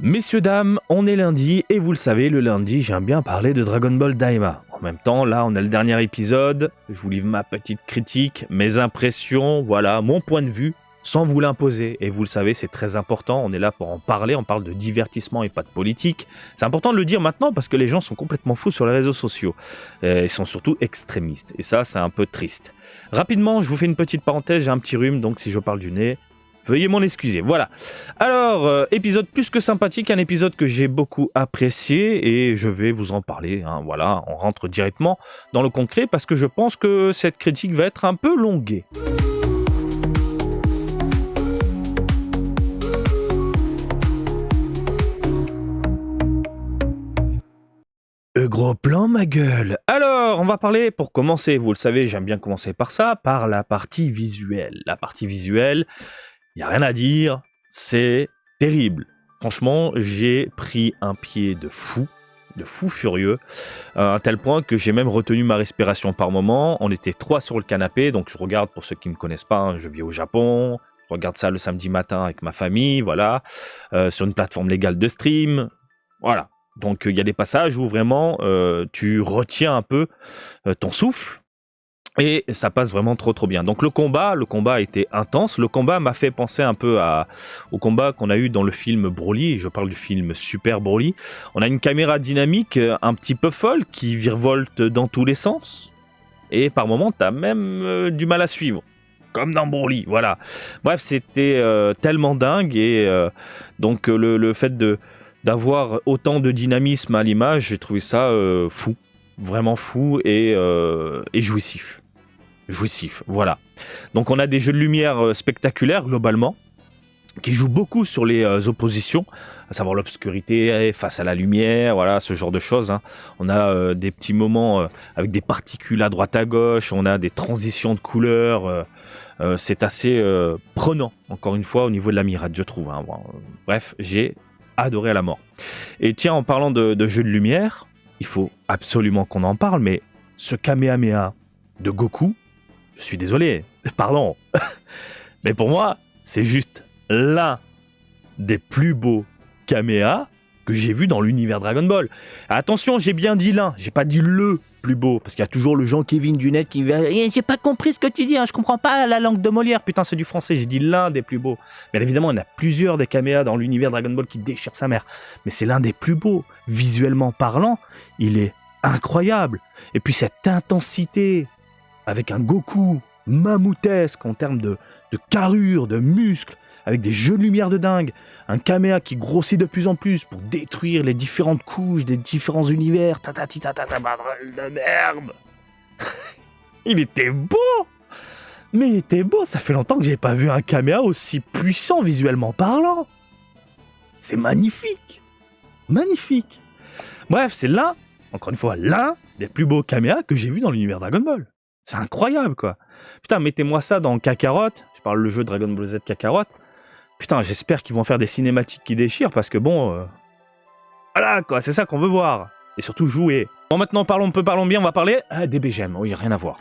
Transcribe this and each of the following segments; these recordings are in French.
Messieurs, dames, on est lundi, et vous le savez, le lundi, j'aime bien parler de Dragon Ball Daima. En même temps, là, on a le dernier épisode, je vous livre ma petite critique, mes impressions, voilà, mon point de vue, sans vous l'imposer. Et vous le savez, c'est très important, on est là pour en parler, on parle de divertissement et pas de politique. C'est important de le dire maintenant parce que les gens sont complètement fous sur les réseaux sociaux. Ils sont surtout extrémistes, et ça, c'est un peu triste. Rapidement, je vous fais une petite parenthèse, j'ai un petit rhume, donc si je parle du nez, veuillez m'en excuser, voilà. Alors, épisode plus que sympathique, un épisode que j'ai beaucoup apprécié et je vais vous en parler, hein, voilà, on rentre directement dans le concret parce que je pense que cette critique va être un peu longuée. Gros plan, ma gueule. Alors, on va parler, pour commencer, vous le savez, j'aime bien commencer par ça, par la partie visuelle. La partie visuelle, il n'y a rien à dire, c'est terrible. Franchement, j'ai pris un pied de fou furieux, à un tel point que j'ai même retenu ma respiration par moment. On était 3 sur le canapé, donc je regarde, pour ceux qui ne me connaissent pas, hein, je vis au Japon, je regarde ça le samedi matin avec ma famille, voilà, sur une plateforme légale de stream, voilà. Donc il y a des passages où vraiment tu retiens un peu ton souffle, et ça passe vraiment trop bien. Donc le combat a été intense. Le combat m'a fait penser un peu au combat qu'on a eu dans le film Broly. Je parle du film Super Broly. On a une caméra dynamique un petit peu folle qui virevolte dans tous les sens. Et par moments, t'as même du mal à suivre. Comme dans Broly, voilà. Bref, c'était tellement dingue. Et donc le fait d'avoir autant de dynamisme à l'image, j'ai trouvé ça fou. Vraiment fou et jouissif. Jouissif, voilà. Donc on a des jeux de lumière spectaculaires globalement, qui jouent beaucoup sur les oppositions, à savoir l'obscurité face à la lumière, voilà, ce genre de choses, hein. On a des petits moments avec des particules à droite à gauche, on a des transitions de couleurs, c'est assez prenant, encore une fois, au niveau de la mirade, je trouve, hein. Bon, bref, j'ai adoré à la mort. Et tiens, en parlant de jeux de lumière, il faut absolument qu'on en parle, mais ce Kamehameha de Goku, je suis désolé, pardon, mais pour moi, c'est juste l'un des plus beaux Kamehameha que j'ai vu dans l'univers Dragon Ball. Attention, j'ai bien dit l'un, j'ai pas dit le plus beau, parce qu'il y a toujours le Jean-Kévin du net qui va « J'ai pas compris ce que tu dis, hein, je comprends pas la langue de Molière, putain c'est du français, j'ai dit l'un des plus beaux. » Bien évidemment, il y en a plusieurs des Kamehameha dans l'univers Dragon Ball qui déchirent sa mère, mais c'est l'un des plus beaux. Visuellement parlant, il est incroyable. Et puis cette intensité, avec un Goku mammouthesque en termes de carrure, de muscles, avec des jeux de lumière de dingue, un Kamehameha qui grossit de plus en plus pour détruire les différentes couches des différents univers, bordel de merde. Il était beau, mais il était beau, ça fait longtemps que j'ai pas vu un Kamehameha aussi puissant visuellement parlant. C'est magnifique, magnifique. Bref, c'est l'un, encore une fois, l'un des plus beaux Kamehameha que j'ai vu dans l'univers Dragon Ball. C'est incroyable, quoi. Putain, mettez-moi ça dans Kakarot. Je parle le jeu Dragon Ball Z Kakarot. Putain, j'espère qu'ils vont faire des cinématiques qui déchirent parce que bon... voilà, quoi, c'est ça qu'on veut voir. Et surtout jouer. Bon, maintenant, parlons bien, on va parler des BGM. Oui, rien à voir.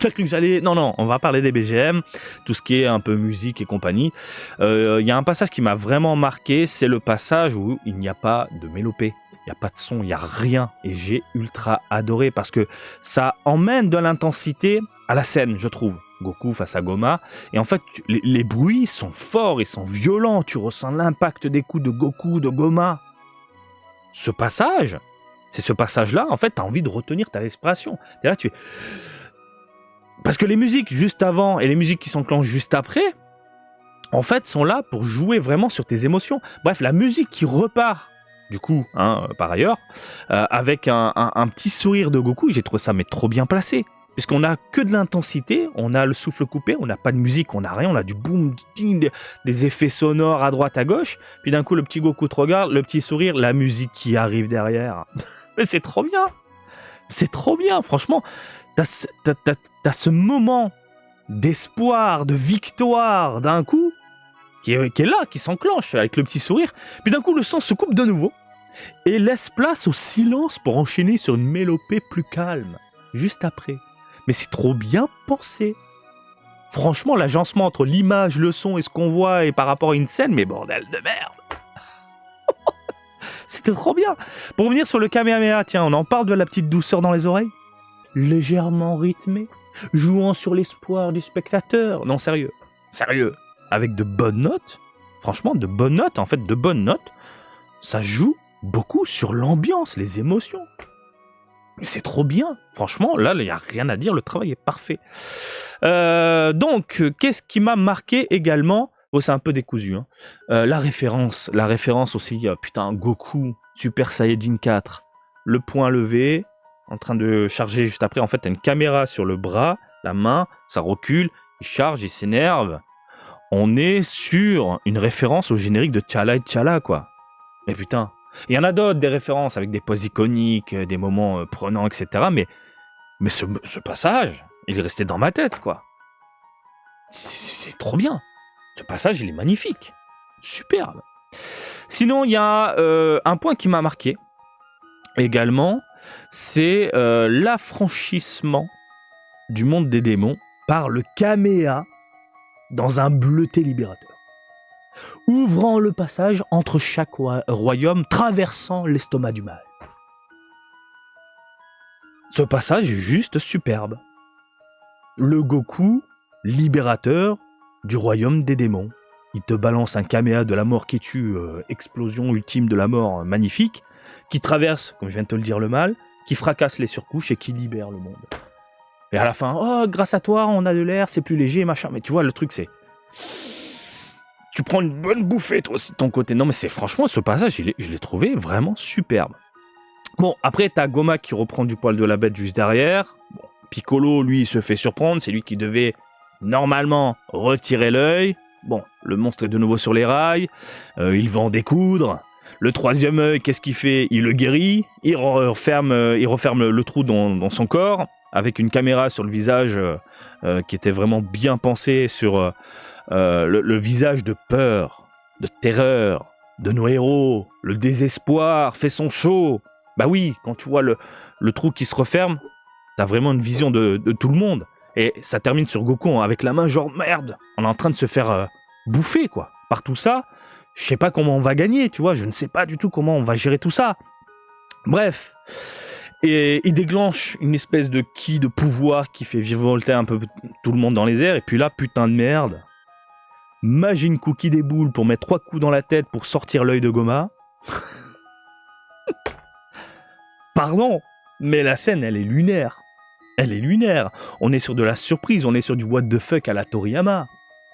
T'as cru que j'allais... Non, on va parler des BGM, tout ce qui est un peu musique et compagnie. Il y a un passage qui m'a vraiment marqué, c'est le passage où il n'y a pas de mélopée. Il n'y a pas de son, il n'y a rien. Et j'ai ultra adoré parce que ça emmène de l'intensité à la scène, je trouve. Goku face à Goma. Et en fait, les bruits sont forts, ils sont violents. Tu ressens l'impact des coups de Goku, de Goma. Ce passage, c'est ce passage-là, en fait, t'as envie de retenir ta respiration. T'es là, tu fais... Parce que les musiques juste avant et les musiques qui s'enclenchent juste après, en fait, sont là pour jouer vraiment sur tes émotions. Bref, la musique qui repart, du coup, hein, par ailleurs, avec un petit sourire de Goku, j'ai trouvé ça mais trop bien placé. Puisqu'on a que de l'intensité, on a le souffle coupé, on n'a pas de musique, on n'a rien, on a du boom, des effets sonores à droite, à gauche. Puis d'un coup, le petit Goku te regarde, le petit sourire, la musique qui arrive derrière. Mais c'est trop bien. C'est trop bien, franchement. T'as ce moment d'espoir, de victoire d'un coup, qui est là, qui s'enclenche avec le petit sourire. Puis d'un coup, le son se coupe de nouveau et laisse place au silence pour enchaîner sur une mélopée plus calme, juste après. Mais c'est trop bien pensé. Franchement, l'agencement entre l'image, le son et ce qu'on voit et par rapport à une scène, mais bordel de merde. C'était trop bien. Pour revenir sur le Kamehameha, tiens, on en parle de la petite douceur dans les oreilles. Légèrement rythmé, jouant sur l'espoir du spectateur. Non, sérieux. Avec de bonnes notes, franchement, de bonnes notes, ça joue beaucoup sur l'ambiance, les émotions. Mais c'est trop bien. Franchement, là, il n'y a rien à dire, le travail est parfait. Donc, qu'est-ce qui m'a marqué également ? Oh, c'est un peu décousu. Hein. La référence aussi, putain, Goku, Super Saiyajin 4, le poing levé, en train de charger juste après. En fait, t'as une caméra sur le bras, la main, ça recule, il charge, il s'énerve. On est sur une référence au générique de T'Challa et T'Challa, quoi. Mais putain, il y en a d'autres, des références avec des poses iconiques, des moments prenants, etc. Mais ce passage, il est resté dans ma tête, quoi. C'est trop bien. Ce passage, il est magnifique. Superbe. Sinon, il y a un point qui m'a marqué également, c'est l'affranchissement du monde des démons par le Kameha dans un bleuté libérateur. Ouvrant le passage entre chaque royaume, traversant l'estomac du mal. Ce passage est juste superbe. Le Goku, libérateur du royaume des démons. Il te balance un Kameha de la mort qui tue, explosion ultime de la mort, magnifique, qui traverse, comme je viens de te le dire, le mal, qui fracasse les surcouches et qui libère le monde. Et à la fin, oh, grâce à toi, on a de l'air, c'est plus léger, machin. Mais tu vois, le truc, c'est... Tu prends une bonne bouffée, toi aussi, de ton côté. Non, mais c'est franchement, ce passage, je l'ai trouvé vraiment superbe. Bon, après, t'as Goma qui reprend du poil de la bête juste derrière. Bon, Piccolo, lui, il se fait surprendre. C'est lui qui devait, normalement, retirer l'œil. Bon, le monstre est de nouveau sur les rails. Il va en découdre. Le troisième œil, qu'est-ce qu'il fait ? Il le guérit. Il referme le trou dans son corps, avec une caméra sur le visage qui était vraiment bien pensée sur... le visage de peur, de terreur, de nos héros, le désespoir fait son show. Bah oui, quand tu vois le trou qui se referme, t'as vraiment une vision de tout le monde. Et ça termine sur Goku avec la main genre merde, on est en train de se faire bouffer quoi. Par tout ça, je sais pas comment on va gagner, tu vois, je ne sais pas du tout comment on va gérer tout ça. Bref, et il déclenche une espèce de ki de pouvoir qui fait virevolter un peu tout le monde dans les airs. Et puis là, putain de merde, Majin Cookie des boules pour mettre 3 coups dans la tête pour sortir l'œil de Goma. Pardon, mais la scène, elle est lunaire. Elle est lunaire. On est sur de la surprise, on est sur du what the fuck à la Toriyama.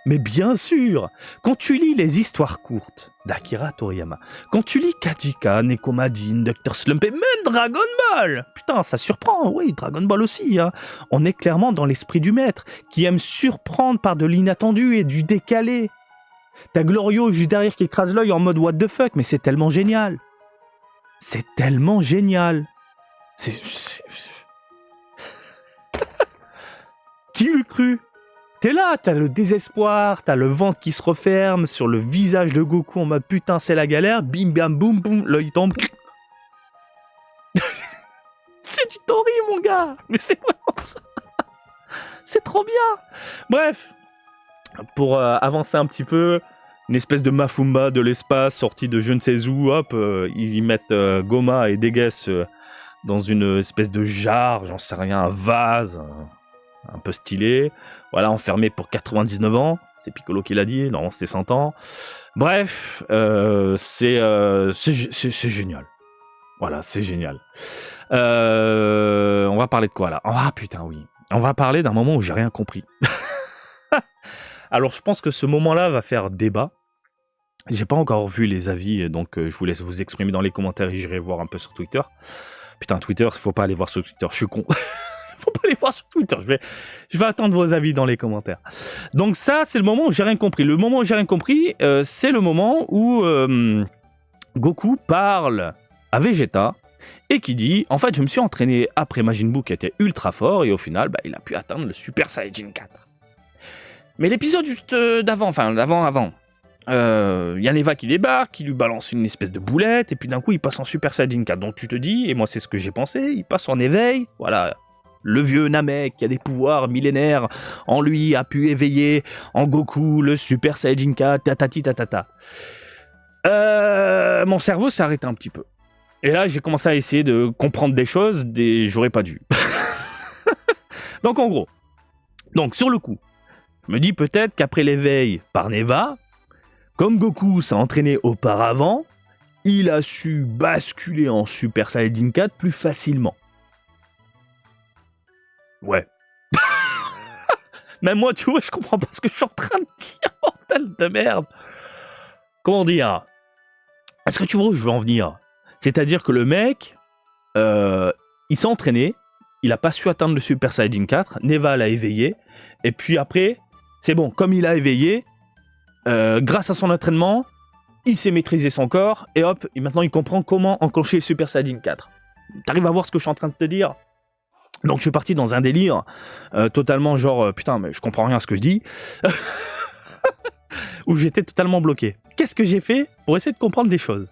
Mais bien sûr, quand tu lis les histoires courtes d'Akira Toriyama, quand tu lis Kajika, Nekomajin, Dr. Slump et même Dragon Ball, putain, ça surprend, oui, Dragon Ball aussi, hein. On est clairement dans l'esprit du maître, qui aime surprendre par de l'inattendu et du décalé. T'as Glorio juste derrière qui écrase l'œil en mode what the fuck, mais c'est tellement génial. C'est tellement génial. Qui l'eût cru ? T'es là, t'as le désespoir, t'as le ventre qui se referme sur le visage de Goku en mode putain c'est la galère, bim bam boum boum, l'œil tombe. C'est du Tori mon gars, mais c'est vraiment ça. C'est trop bien. Bref, pour avancer un petit peu, une espèce de Mafumba de l'espace sorti de je ne sais où, hop, ils mettent Goma et Degues dans une espèce de jarre, j'en sais rien, un vase... un peu stylé, voilà, enfermé pour 99 ans, c'est Piccolo qui l'a dit, non, c'était 100 ans. Bref, c'est génial. Voilà, c'est génial. On va parler de quoi là ? Ah putain, oui. On va parler d'un moment où j'ai rien compris. Alors, je pense que ce moment-là va faire débat. J'ai pas encore vu les avis, donc je vous laisse vous exprimer dans les commentaires et j'irai voir un peu sur Twitter. Putain, Twitter, faut pas aller voir sur Twitter, je suis con. Faut pas aller voir sur Twitter, je vais attendre vos avis dans les commentaires. Donc ça, c'est le moment où j'ai rien compris. Le moment où j'ai rien compris, c'est le moment où Goku parle à Vegeta et qui dit, en fait, je me suis entraîné après Majin Buu qui était ultra fort et au final, bah, il a pu atteindre le Super Saiyajin 4. Mais l'épisode juste d'avant, y a Neva qui débarque, qui lui balance une espèce de boulette et puis d'un coup, il passe en Super Saiyajin 4. Donc tu te dis, et moi c'est ce que j'ai pensé, il passe en éveil, voilà. Le vieux Namek qui a des pouvoirs millénaires en lui a pu éveiller en Goku le Super Saiyajin 4, tatati tatata. Mon cerveau s'est arrêté un petit peu. Et là, j'ai commencé à essayer de comprendre des choses, j'aurais pas dû. Donc en gros, sur le coup, je me dis peut-être qu'après l'éveil par Neva, comme Goku s'est entraîné auparavant, il a su basculer en Super Saiyajin 4 plus facilement. Ouais. Même moi, tu vois, je comprends pas ce que je suis en train de dire, bordel de merde. Comment dire? Est-ce que tu vois où je veux en venir? C'est-à-dire que le mec, il s'est entraîné, il a pas su atteindre le Super Saiyajin 4, Neva l'a éveillé, et puis après, c'est bon, comme il a éveillé, grâce à son entraînement, il s'est maîtrisé son corps, et hop, et maintenant il comprend comment enclencher le Super Saiyajin 4. T'arrives à voir ce que je suis en train de te dire? Donc je suis parti dans un délire totalement genre, putain, mais je comprends rien à ce que je dis, où j'étais totalement bloqué. Qu'est-ce que j'ai fait pour essayer de comprendre des choses?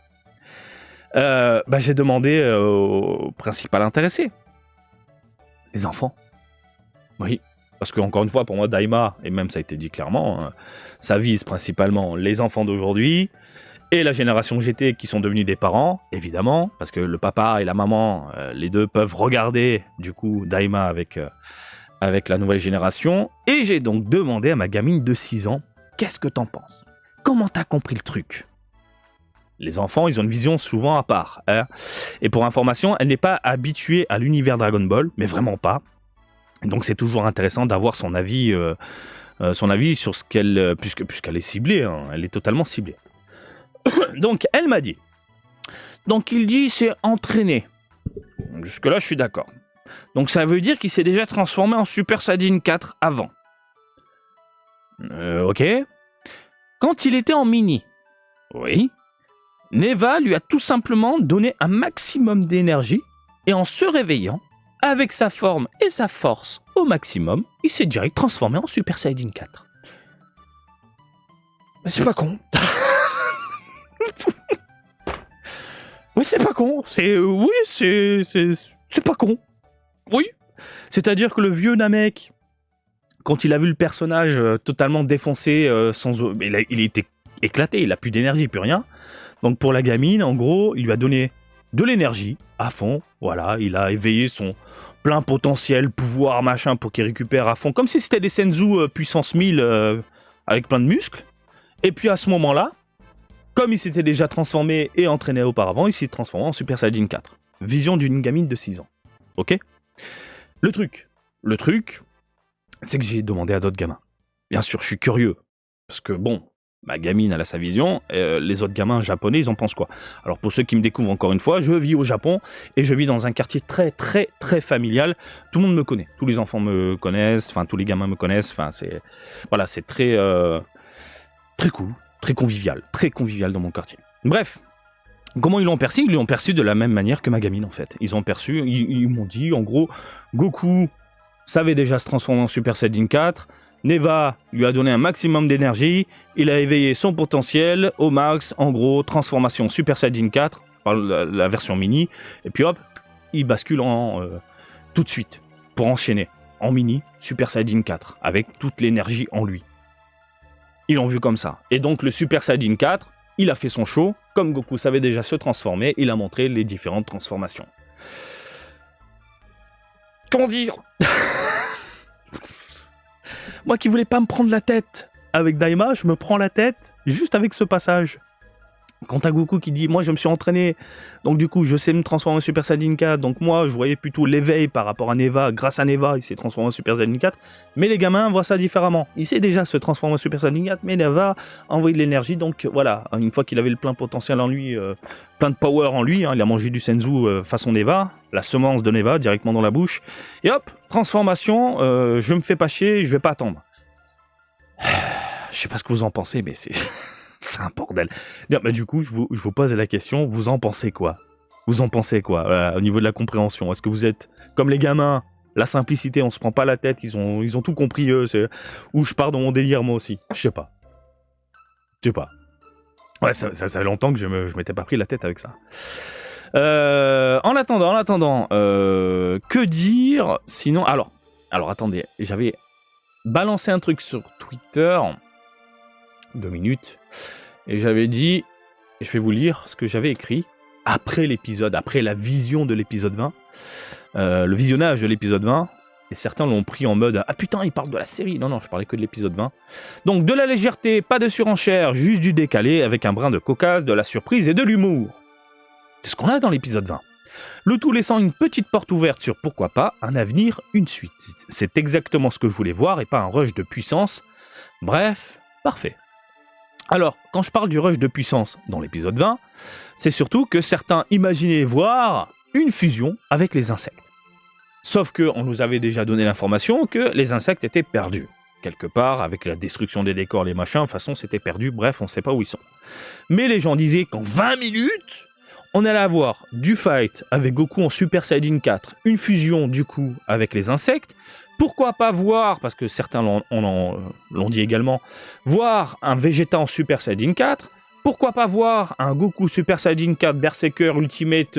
J'ai demandé au principal intéressé. Les enfants. Oui. Parce que, encore une fois, pour moi, Daima, et même ça a été dit clairement, ça vise principalement les enfants d'aujourd'hui et la génération GT qui sont devenus des parents, évidemment, parce que le papa et la maman, les deux peuvent regarder, du coup, Daima avec la nouvelle génération. Et j'ai donc demandé à ma gamine de 6 ans, qu'est-ce que t'en penses? Comment t'as compris le truc? Les enfants, ils ont une vision souvent à part. Hein. Et pour information, elle n'est pas habituée à l'univers Dragon Ball, mais vraiment pas. Donc c'est toujours intéressant d'avoir son avis sur ce qu'elle, puisqu'elle est ciblée, hein, elle est totalement ciblée. Donc elle m'a dit. Donc il dit c'est entraîné. Jusque là je suis d'accord. Donc ça veut dire qu'il s'est déjà transformé en Super Saiyajin 4 avant. Ok. Quand il était en mini. Oui. Neva lui a tout simplement donné un maximum d'énergie et en se réveillant, avec sa forme et sa force au maximum, il s'est direct transformé en Super Saiyajin 4. Mais c'est pas con. Oui, c'est pas con. C'est pas con. Oui. C'est-à-dire que le vieux Namek, quand il a vu le personnage totalement défoncé, il était éclaté, il a plus d'énergie, plus rien. Donc pour la gamine, en gros, il lui a donné de l'énergie à fond. Voilà, il a éveillé son plein potentiel, pouvoir, machin, pour qu'il récupère à fond. Comme si c'était des Senzu puissance 1000 avec plein de muscles. Et puis à ce moment-là, comme il s'était déjà transformé et entraîné auparavant, il s'est transformé en Super Saiyajin 4. Vision d'une gamine de 6 ans. Ok? Le truc, c'est que j'ai demandé à d'autres gamins. Bien sûr, je suis curieux. Parce que bon, ma gamine, elle a sa vision, les autres gamins japonais, ils en pensent quoi? Alors pour ceux qui me découvrent encore une fois, je vis au Japon et je vis dans un quartier très très très familial. Tout le monde me connaît, tous les enfants me connaissent, enfin tous les gamins me connaissent, enfin c'est très très cool, très convivial dans mon quartier. Bref, comment ils l'ont perçu? Ils l'ont perçu de la même manière que ma gamine en fait. Ils ont perçu, ils m'ont dit en gros, Goku savait déjà se transformer en Super Saiyajin 4. Neva lui a donné un maximum d'énergie, il a éveillé son potentiel au max, en gros, transformation Super Saiyajin 4, par la version mini, et puis hop, il bascule tout de suite, pour enchaîner, en mini, Super Saiyajin 4, avec toute l'énergie en lui. Ils l'ont vu comme ça. Et donc le Super Saiyajin 4, il a fait son show, comme Goku savait déjà se transformer, il a montré les différentes transformations. Comment dire? Moi qui voulais pas me prendre la tête avec Daima, je me prends la tête juste avec ce passage. Quant à Goku qui dit, moi je me suis entraîné, donc du coup je sais me transformer en Super Saiyajin 4, donc moi je voyais plutôt l'éveil par rapport à Neva, grâce à Neva il s'est transformé en Super Saiyajin 4, mais les gamins voient ça différemment. Il sait déjà se transformer en Super Saiyajin 4, mais Neva a envoyé de l'énergie, donc voilà, une fois qu'il avait le plein potentiel en lui, plein de power en lui, il a mangé du Senzu façon Neva, la semence de Neva directement dans la bouche, et hop, transformation, je me fais pas chier, je vais pas attendre. Je sais pas ce que vous en pensez, mais c'est... c'est un bordel. Du coup, je vous pose la question, vous en pensez quoi? Vous en pensez quoi au niveau de la compréhension? Est-ce que vous êtes comme les gamins, la simplicité, on se prend pas la tête, ils ont tout compris eux, ou je pars dans mon délire moi aussi? Je sais pas. Ouais, ça fait longtemps que je m'étais pas pris la tête avec ça. En attendant, que dire sinon? Alors attendez, j'avais balancé un truc sur Twitter, 2 minutes, et j'avais dit, je vais vous lire ce que j'avais écrit. après l'épisode, après la vision de l'épisode 20, le visionnage de l'épisode 20, et certains l'ont pris en mode « Ah putain, il parle de la série !» Non, je parlais que de l'épisode 20. Donc de la légèreté, pas de surenchère, juste du décalé, avec un brin de cocasse, de la surprise et de l'humour. C'est ce qu'on a dans l'épisode 20. Le tout laissant une petite porte ouverte sur pourquoi pas un avenir, une suite. C'est exactement ce que je voulais voir et pas un rush de puissance. Bref, parfait. Alors, quand je parle du rush de puissance dans l'épisode 20, c'est surtout que certains imaginaient voir une fusion avec les insectes. Sauf qu'on nous avait déjà donné l'information que les insectes étaient perdus. Quelque part, avec la destruction des décors, les machins, de toute façon, c'était perdu, bref, on ne sait pas où ils sont. Mais les gens disaient qu'en 20 minutes, on allait avoir du fight avec Goku en Super Saiyajin 4, une fusion du coup avec les insectes. Pourquoi pas voir, parce que certains l'ont dit également, voir un Vegeta en Super Saiyajin 4. Pourquoi pas voir un Goku Super Saiyajin 4 Berserker Ultimate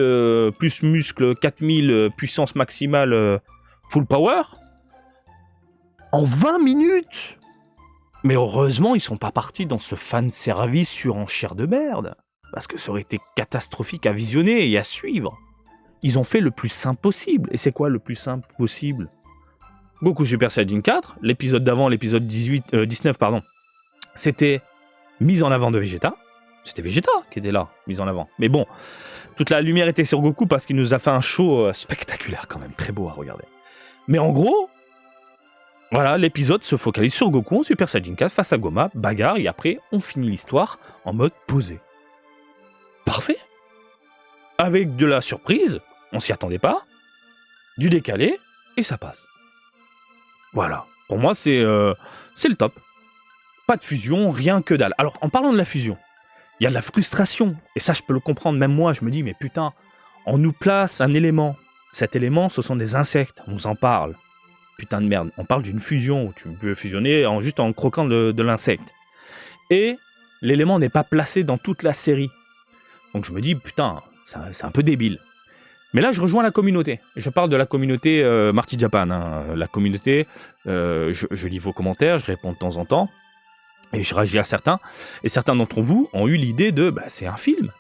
plus muscle 4000 puissance maximale full power en 20 minutes. Mais heureusement, ils sont pas partis dans ce fanservice surenchère de merde. Parce que ça aurait été catastrophique à visionner et à suivre. Ils ont fait le plus simple possible. Et c'est quoi le plus simple possible ? Goku Super Saiyajin 4, l'épisode d'avant, l'épisode 19, c'était mise en avant de Vegeta. C'était Vegeta qui était là, mise en avant. Mais bon, toute la lumière était sur Goku parce qu'il nous a fait un show spectaculaire quand même, très beau à regarder. Mais en gros, voilà, l'épisode se focalise sur Goku en Super Saiyajin 4 face à Goma, bagarre, et après, on finit l'histoire en mode posé. Parfait. Avec de la surprise, on s'y attendait pas, du décalé, et ça passe. Voilà, pour moi c'est le top. Pas de fusion, rien que dalle. Alors en parlant de la fusion, il y a de la frustration, et ça je peux le comprendre, même moi je me dis mais putain, on nous place un élément, cet élément ce sont des insectes, on nous en parle. Putain de merde, on parle d'une fusion, où tu peux fusionner juste en croquant de l'insecte. Et l'élément n'est pas placé dans toute la série. Donc je me dis putain, c'est un peu débile. Mais là, je rejoins la communauté. Je parle de la communauté Marty Japan. La communauté, je lis vos commentaires, je réponds de temps en temps, et je réagis à certains. Et certains d'entre vous ont eu l'idée de, c'est un film.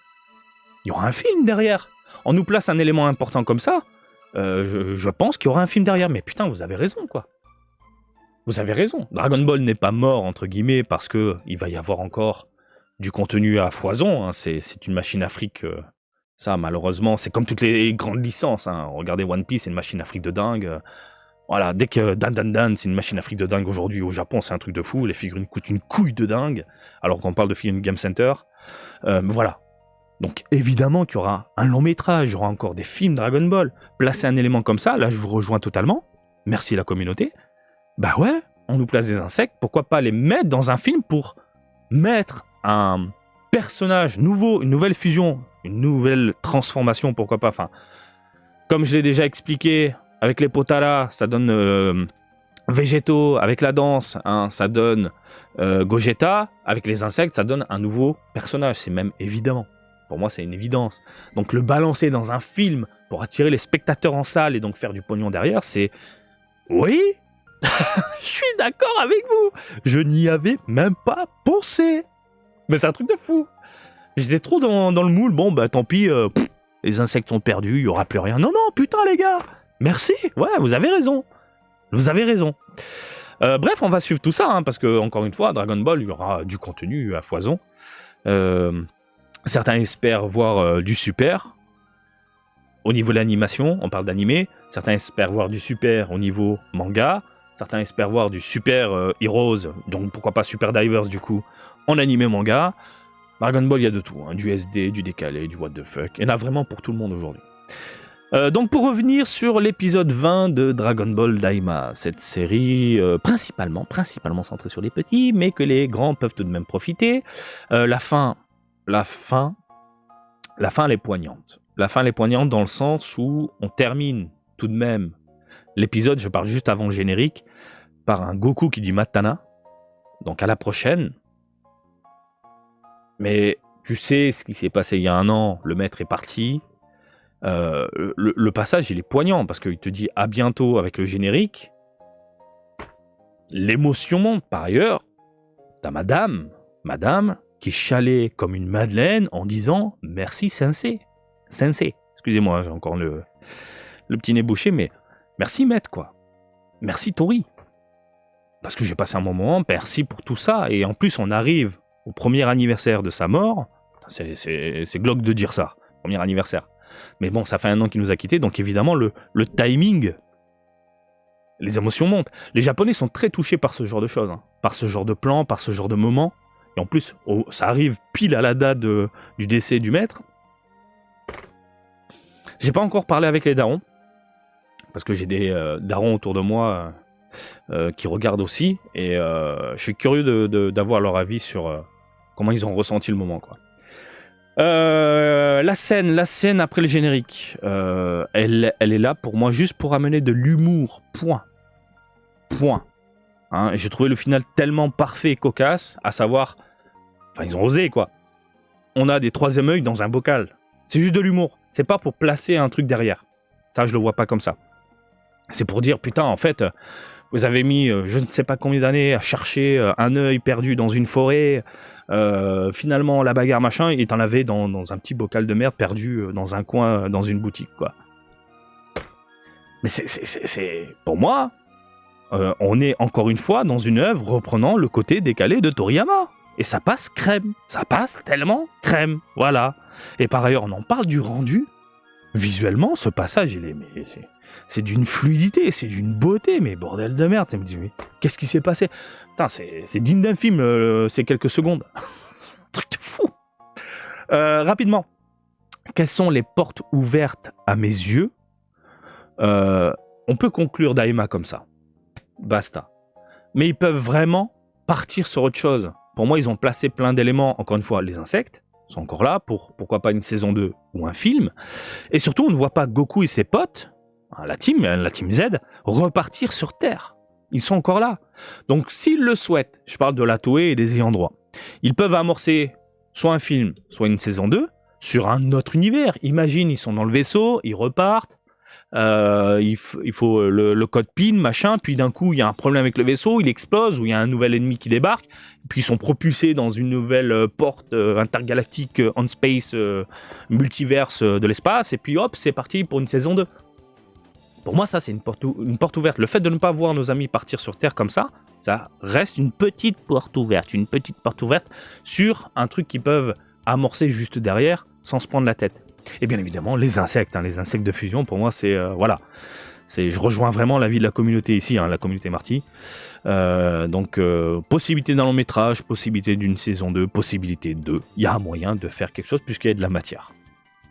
Il y aura un film derrière. On nous place un élément important comme ça, je pense qu'il y aura un film derrière. Mais putain, vous avez raison, quoi. Vous avez raison. Dragon Ball n'est pas mort, entre guillemets, parce qu'il va y avoir encore du contenu à foison. C'est une machine à fric... Ça, malheureusement, c'est comme toutes les grandes licences. Regardez One Piece, c'est une machine à fric de dingue. Voilà, dès que Dan, c'est une machine à fric de dingue aujourd'hui au Japon, c'est un truc de fou. Les figurines coûtent une couille de dingue, alors qu'on parle de figurines Game Center. Voilà. Donc évidemment qu'il y aura un long métrage, il y aura encore des films Dragon Ball. Placer un élément comme ça, là je vous rejoins totalement. Merci la communauté. Bah ouais, on nous place des insectes, pourquoi pas les mettre dans un film pour mettre un personnage nouveau, une nouvelle fusion, une nouvelle transformation, pourquoi pas. Enfin, comme je l'ai déjà expliqué, avec les Potara, ça donne Végétaux, avec la danse, ça donne Gogeta, avec les insectes, ça donne un nouveau personnage, c'est même évident. Pour moi, c'est une évidence. Donc le balancer dans un film pour attirer les spectateurs en salle et donc faire du pognon derrière, c'est... Oui, je suis d'accord avec vous. Je n'y avais même pas pensé. Mais c'est un truc de fou. J'étais trop dans le moule. Bon, bah tant pis, les insectes sont perdus, il n'y aura plus rien. Non, putain les gars. Merci. Ouais, vous avez raison. Vous avez raison. Bref, on va suivre tout ça, parce que, encore une fois, Dragon Ball, il y aura du contenu à foison. Certains espèrent voir du super. Au niveau de l'animation, on parle d'animé. Certains espèrent voir du super au niveau manga. Certains espèrent voir du super Heroes, donc pourquoi pas Super Divers du coup, en animé manga. Dragon Ball, il y a de tout, du SD, du décalé, du what the fuck. Il y en a vraiment pour tout le monde aujourd'hui. Donc pour revenir sur l'épisode 20 de Dragon Ball Daima, cette série principalement centrée sur les petits, mais que les grands peuvent tout de même profiter. La fin, elle est poignante. La fin, elle est poignante dans le sens où on termine tout de même l'épisode, je parle juste avant le générique, par un Goku qui dit Matana. Donc à la prochaine. Mais tu sais ce qui s'est passé il y a un an, le maître est parti. Le passage, il est poignant parce qu'il te dit à bientôt avec le générique. L'émotion monte. Par ailleurs, t'as madame, qui chalait comme une madeleine en disant merci Sensei. Sensei. Excusez-moi, j'ai encore le petit nez bouché, mais merci maître, quoi. Merci Tori. Parce que j'ai passé un moment, merci pour tout ça. Et en plus, on arrive au premier anniversaire de sa mort. C'est glauque de dire ça, premier anniversaire. Mais bon, ça fait 1 an qu'il nous a quittés, donc évidemment, le timing, les émotions montent. Les Japonais sont très touchés par ce genre de choses, hein, par ce genre de plan, par ce genre de moment. Et en plus, ça arrive pile à la date du décès du maître. J'ai pas encore parlé avec les darons, parce que j'ai des darons autour de moi qui regardent aussi, et je suis curieux d'avoir leur avis sur comment ils ont ressenti le moment, quoi. La scène après le générique, elle est là pour moi juste pour amener de l'humour, point. Hein, et j'ai trouvé le final tellement parfait et cocasse, à savoir, enfin ils ont osé, quoi. On a des troisième œils dans un bocal. C'est juste de l'humour. C'est pas pour placer un truc derrière. Ça, je le vois pas comme ça. C'est pour dire, putain, en fait, vous avez mis je ne sais pas combien d'années à chercher un œil perdu dans une forêt. Finalement, la bagarre, machin, et t'en avais dans un petit bocal de merde perdu dans un coin, dans une boutique, quoi. Mais c'est pour moi, on est encore une fois dans une œuvre reprenant le côté décalé de Toriyama. Et ça passe crème. Ça passe tellement crème. Voilà. Et par ailleurs, on en parle du rendu. Visuellement, ce passage, c'est d'une fluidité, c'est d'une beauté, mais bordel de merde. Mais qu'est-ce qui s'est passé? Putain, c'est digne d'un film, ces quelques secondes. Truc de fou. Rapidement, quelles sont les portes ouvertes à mes yeux? On peut conclure Daima comme ça. Basta. Mais ils peuvent vraiment partir sur autre chose. Pour moi, ils ont placé plein d'éléments. Encore une fois, les insectes sont encore là pour, pourquoi pas, une saison 2 ou un film. Et surtout, on ne voit pas Goku et ses potes, la team Z, repartir sur Terre. Ils sont encore là. Donc, s'ils le souhaitent, je parle de la Toei et des ayants droit, ils peuvent amorcer soit un film, soit une saison 2 sur un autre univers. Imagine, ils sont dans le vaisseau, ils repartent, il faut le code PIN, machin, puis d'un coup, il y a un problème avec le vaisseau, il explose, ou il y a un nouvel ennemi qui débarque, puis ils sont propulsés dans une nouvelle porte intergalactique on space, multiverse de l'espace, et puis hop, c'est parti pour une saison 2. Pour moi, ça, c'est une porte ouverte. Le fait de ne pas voir nos amis partir sur Terre comme ça reste une petite porte ouverte sur un truc qu'ils peuvent amorcer juste derrière, sans se prendre la tête. Et bien évidemment, les insectes de fusion, pour moi, c'est... voilà. Je rejoins vraiment l'avis de la communauté ici, la communauté Marty. Donc, possibilité d'un long métrage, possibilité d'une saison 2, possibilité 2. Il y a un moyen de faire quelque chose puisqu'il y a de la matière.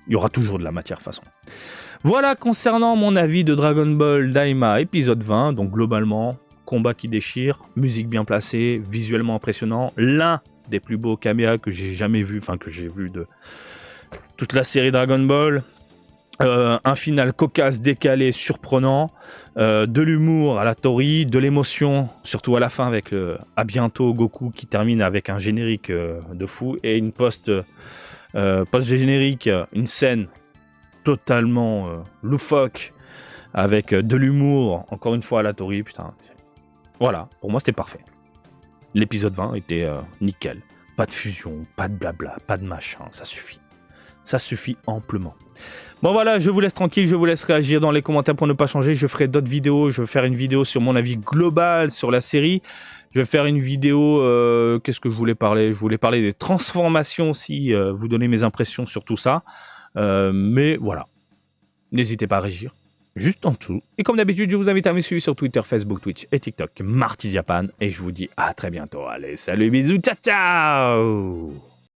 Il y aura toujours de la matière, de toute façon. Voilà concernant mon avis de Dragon Ball Daima épisode 20. Donc, globalement, combat qui déchire, musique bien placée, visuellement impressionnant. L'un des plus beaux caméas que j'ai jamais vu, enfin que j'ai vu de toute la série Dragon Ball. Un final cocasse, décalé, surprenant, de l'humour à la Tori, de l'émotion, surtout à la fin avec le à bientôt Goku qui termine avec un générique de fou et une post-générique, une scène totalement loufoque avec de l'humour, encore une fois à la Tori, putain. Voilà, pour moi c'était parfait. L'épisode 20 était nickel. Pas de fusion, pas de blabla, pas de machin, ça suffit. Ça suffit amplement. Bon voilà, je vous laisse tranquille, je vous laisse réagir dans les commentaires pour ne pas changer. Je ferai d'autres vidéos, je vais faire une vidéo sur mon avis global sur la série. Je vais faire une vidéo, qu'est-ce que je voulais parler? Je voulais parler des transformations aussi, vous donner mes impressions sur tout ça. Mais voilà, n'hésitez pas à réagir, juste en dessous. Et comme d'habitude, je vous invite à me suivre sur Twitter, Facebook, Twitch et TikTok, Marty Japan. Et je vous dis à très bientôt. Allez, salut, bisous, ciao ciao.